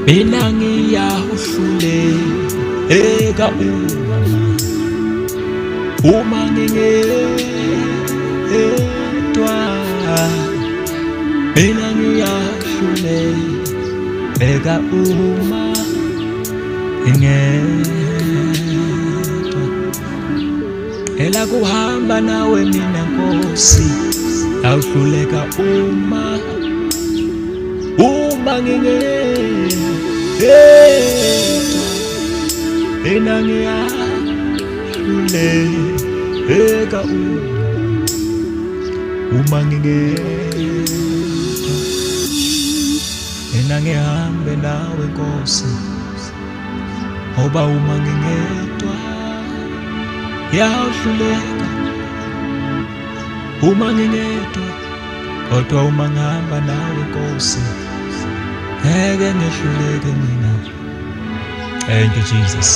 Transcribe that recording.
mina ngiyahluleka uma ngingedwa, mina ngiyahluleka uma ngingedwa. Ela kuhamba nawe mina Nkosi, ngiyahluleka uma ngingedwa, mina ngiyahluleka uma ngingedwa. Mina ngihambe nawe Nkosi, ngoba uma ngingedwa ngiyahluleka uma ngingedwa, kodwa uma ngihamba nawe Nkosi ngeke ngehluleke mina. Thank you Jesus.